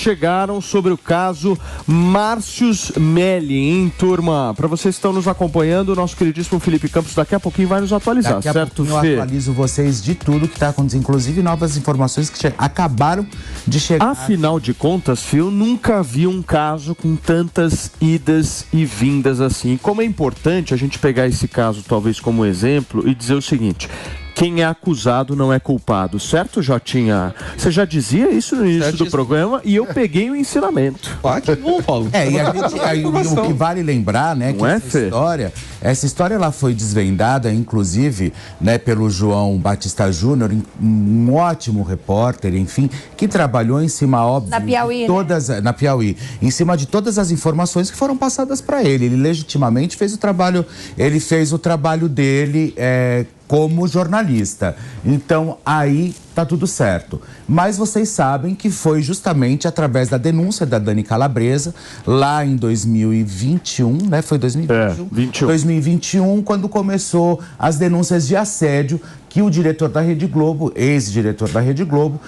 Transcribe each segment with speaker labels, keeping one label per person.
Speaker 1: chegaram sobre o caso Márcios Melli, hein, turma? Para vocês que estão nos acompanhando, o nosso queridíssimo Felipe Campos daqui a pouquinho vai nos atualizar,
Speaker 2: daqui a
Speaker 1: certo,
Speaker 2: Fê? Eu atualizo vocês de tudo que está acontecendo, inclusive novas informações que acabaram de chegar.
Speaker 1: Afinal de contas, Fio, nunca vi um caso com tantas idas e vindas assim. Como é importante a gente pegar esse caso, talvez, como exemplo e dizer o seguinte: quem é acusado não é culpado, certo, Jotinha? Você já dizia isso no início do programa e eu peguei o ensinamento.
Speaker 3: Ah, que bom, Paulo.
Speaker 2: E a gente, o que vale lembrar, né, que essa história ela foi desvendada, inclusive, né, pelo João Batista Júnior, um ótimo repórter, enfim, que trabalhou em cima, óbvio,
Speaker 4: na Piauí,
Speaker 2: na Piauí, em cima de todas as informações que foram passadas para ele. Ele legitimamente fez o trabalho, dele, como jornalista. Então, aí tá tudo certo. Mas vocês sabem que foi justamente através da denúncia da Dani Calabresa, lá em 2021, né? Foi 2021? 2021, quando começou as denúncias de assédio que o diretor da Rede Globo, ex-diretor da Rede Globo,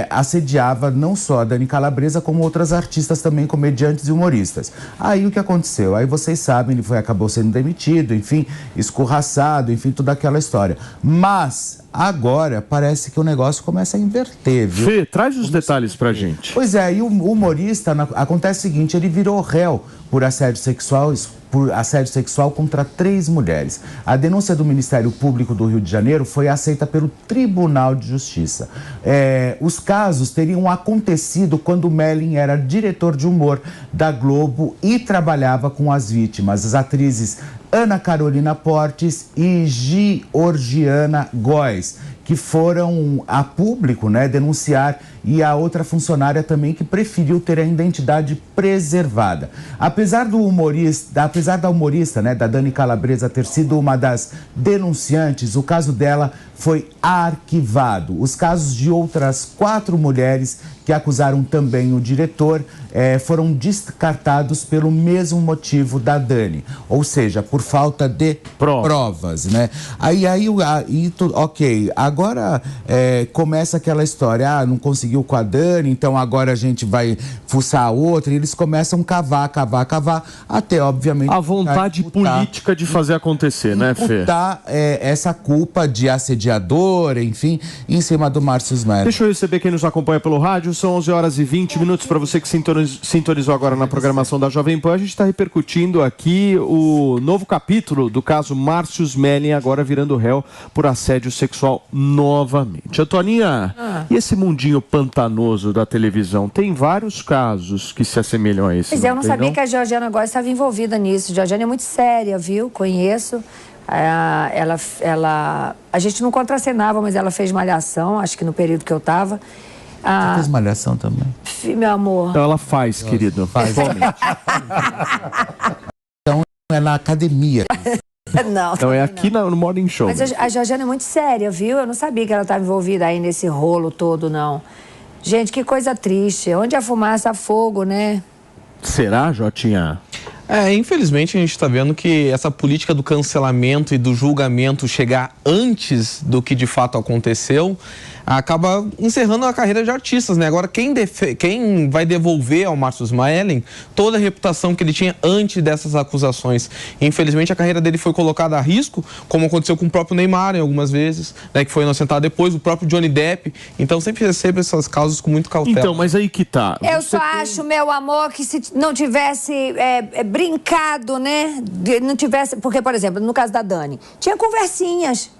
Speaker 2: assediava não só a Dani Calabresa, como outras artistas também, comediantes e humoristas. Aí o que aconteceu? Aí vocês sabem, ele acabou sendo demitido, enfim, escorraçado, enfim, toda aquela história. Mas agora parece que o negócio começa a inverter, viu?
Speaker 1: Fê, traz os detalhes pra gente.
Speaker 2: Pois é, e o humorista, acontece o seguinte, ele virou réu por assédio sexual contra 3 mulheres. A denúncia do Ministério Público do Rio de Janeiro foi aceita pelo Tribunal de Justiça. Os casos teriam acontecido quando o Melli era diretor de humor da Globo e trabalhava com as vítimas, as atrizes Ana Carolina Portes e Georgiana Góes, que foram a público, né, denunciar, e a outra funcionária também que preferiu ter a identidade preservada. Apesar da humorista, né, da Dani Calabresa ter sido uma das denunciantes, o caso dela foi arquivado. Os casos de outras 4 mulheres que acusaram também o diretor foram descartados pelo mesmo motivo da Dani, ou seja, por falta de provas, né? Ok, agora começa aquela história, não conseguiu com a Dani, então agora a gente vai fuçar a outra, e eles começam a cavar, até obviamente
Speaker 1: a vontade política de fazer acontecer, né, Fê?
Speaker 2: Essa culpa de assediador, enfim, em cima do Márcios Melli.
Speaker 1: Deixa eu receber quem nos acompanha pelo rádio, são 11h20 para você que sintonizou agora na programação da Jovem Pan. A gente está repercutindo aqui o novo capítulo do caso Márcios Melli, agora virando réu por assédio sexual novamente. Antoninha, e esse mundinho pantanoso da televisão? Tem vários casos que se assemelham a esse.
Speaker 4: Pois eu não sabia que a Georgiana Góes estava envolvida nisso. Georgiana é muito séria, viu? Conheço. A gente não contracenava, mas ela fez Malhação, acho que no período que eu estava.
Speaker 2: Você fez Malhação também?
Speaker 4: Meu amor.
Speaker 1: Então ela faz, querido. Faz.
Speaker 2: Então é na academia.
Speaker 4: Não,
Speaker 1: então é aqui no Morning Show.
Speaker 4: Mas a Georgiana é muito séria, viu? Eu não sabia que ela estava envolvida aí nesse rolo todo, não. Gente, que coisa triste. Onde a fumaça, há fogo, né?
Speaker 1: Será, Jotinha?
Speaker 3: Infelizmente a gente está vendo que essa política do cancelamento e do julgamento chegar antes do que de fato aconteceu acaba encerrando a carreira de artistas, né? Agora, quem vai devolver ao Márcios Melli toda a reputação que ele tinha antes dessas acusações? Infelizmente, a carreira dele foi colocada a risco, como aconteceu com o próprio Neymar em algumas vezes, né? Que foi inocentado depois, o próprio Johnny Depp. Então, sempre recebe essas causas com muito cautela.
Speaker 1: Então, mas aí que tá.
Speaker 4: Eu só acho, meu amor, que se não tivesse brincado, né? Não tivesse... Porque, por exemplo, no caso da Dani, tinha conversinhas.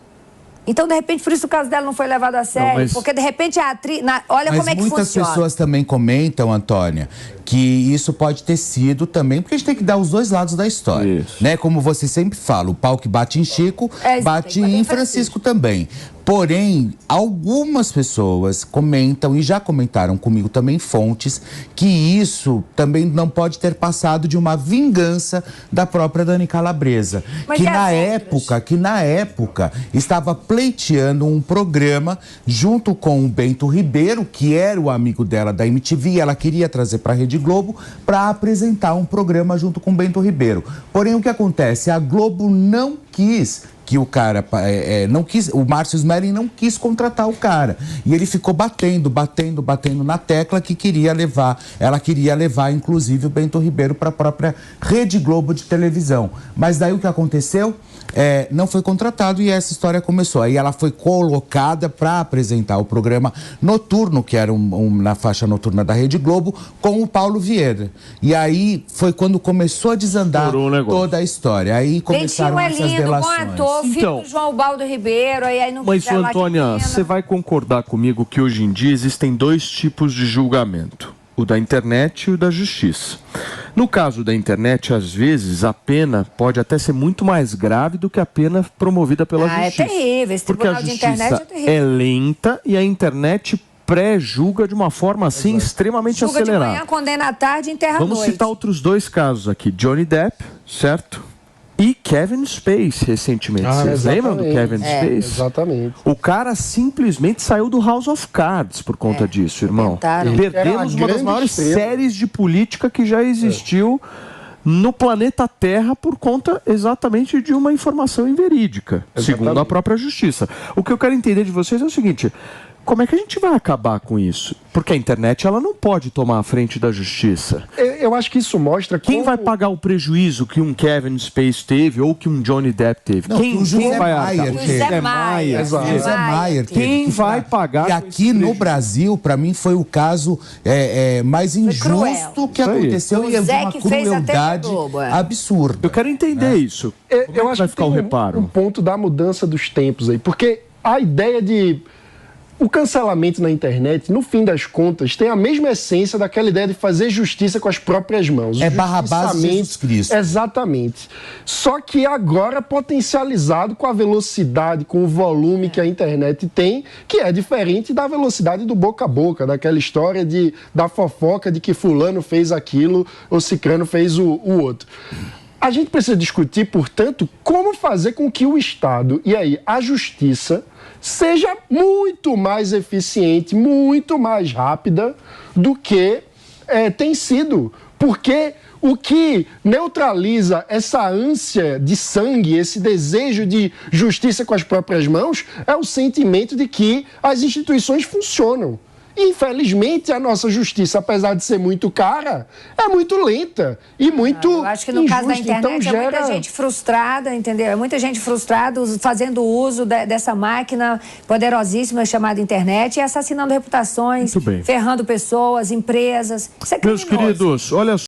Speaker 4: Então, de repente, por isso o caso dela não foi levado a sério. Não, porque, de repente, a atriz... Olha como é que funciona.
Speaker 2: Mas muitas pessoas também comentam, Antônia, que isso pode ter sido também... Porque a gente tem que dar os dois lados da história. Isso. Né? Como você sempre fala, o pau que bate em Chico, bate em Francisco também. Porém, algumas pessoas comentam, e já comentaram comigo também fontes, que isso também não pode ter passado de uma vingança da própria Dani Calabresa. Que na época estava pleiteando um programa junto com o Bento Ribeiro, que era o amigo dela da MTV, ela queria trazer para a Rede Globo para apresentar um programa junto com o Bento Ribeiro. Porém, o que acontece? A Globo não quis que o cara não quis, o Márcio Smelling não quis contratar o cara. E ele ficou batendo na tecla que ela queria levar, inclusive, o Bento Ribeiro para a própria Rede Globo de televisão. Mas daí o que aconteceu? Não foi contratado e essa história começou. Aí ela foi colocada para apresentar o programa noturno, que era na faixa noturna da Rede Globo, com o Paulo Vieira. E aí foi quando começou a desandar toda a história. Aí começaram essas delações.
Speaker 4: Bom ator, filho do João Baldo Ribeiro. Aí não
Speaker 1: mas, Antônia, você vai concordar comigo que hoje em dia existem dois tipos de julgamento: o da internet e o da justiça. No caso da internet, às vezes, a pena pode até ser muito mais grave do que a pena promovida pela justiça.
Speaker 4: É terrível. Esse
Speaker 1: porque a
Speaker 4: tribunal de
Speaker 1: justiça
Speaker 4: internet é terrível.
Speaker 1: é lenta e a internet pré-julga de uma forma, assim, extremamente
Speaker 4: Julga
Speaker 1: acelerada.
Speaker 4: de manhã, condena à tarde e enterra à noite.
Speaker 1: Vamos citar outros dois casos aqui. Johnny Depp, certo? E Kevin Spacey, recentemente. Vocês lembram do Kevin Spacey?
Speaker 5: Exatamente.
Speaker 1: O cara simplesmente saiu do House of Cards por conta disso, irmão. Perdemos uma das maiores séries de política que já existiu no planeta Terra por conta exatamente de uma informação inverídica, segundo a própria justiça. O que eu quero entender de vocês é o seguinte: como é que a gente vai acabar com isso? Porque a internet ela não pode tomar a frente da justiça.
Speaker 5: Eu acho que isso mostra
Speaker 1: quem vai pagar o prejuízo que um Kevin Spacey teve ou que um Johnny Depp teve.
Speaker 2: Não,
Speaker 1: quem vai arcar?
Speaker 2: José Maier.
Speaker 1: Quem vai pagar?
Speaker 2: E aqui no Brasil, para mim, foi o caso mais injusto que aconteceu e é uma crueldade absurda.
Speaker 1: Eu quero entender isso.
Speaker 5: Eu acho que vai ficar um ponto da mudança dos tempos aí, porque a ideia de o cancelamento na internet, no fim das contas, tem a mesma essência daquela ideia de fazer justiça com as próprias mãos.
Speaker 2: Barrabás e Jesus Cristo.
Speaker 5: Exatamente. Só que agora potencializado com a velocidade, com o volume que a internet tem, que é diferente da velocidade do boca a boca, daquela história da fofoca de que fulano fez aquilo ou cicrano fez o outro. A gente precisa discutir, portanto, como fazer com que o Estado, e aí a justiça, seja muito mais eficiente, muito mais rápida do que tem sido. Porque o que neutraliza essa ânsia de sangue, esse desejo de justiça com as próprias mãos, é o sentimento de que as instituições funcionam. Infelizmente, a nossa justiça, apesar de ser muito cara, é muito lenta e muito injusta.
Speaker 4: Eu acho que no caso da internet então, muita gente frustrada, entendeu? É muita gente frustrada fazendo uso dessa máquina poderosíssima chamada internet e assassinando reputações, ferrando pessoas, empresas. Isso é criminoso.
Speaker 1: Meus queridos, olha só.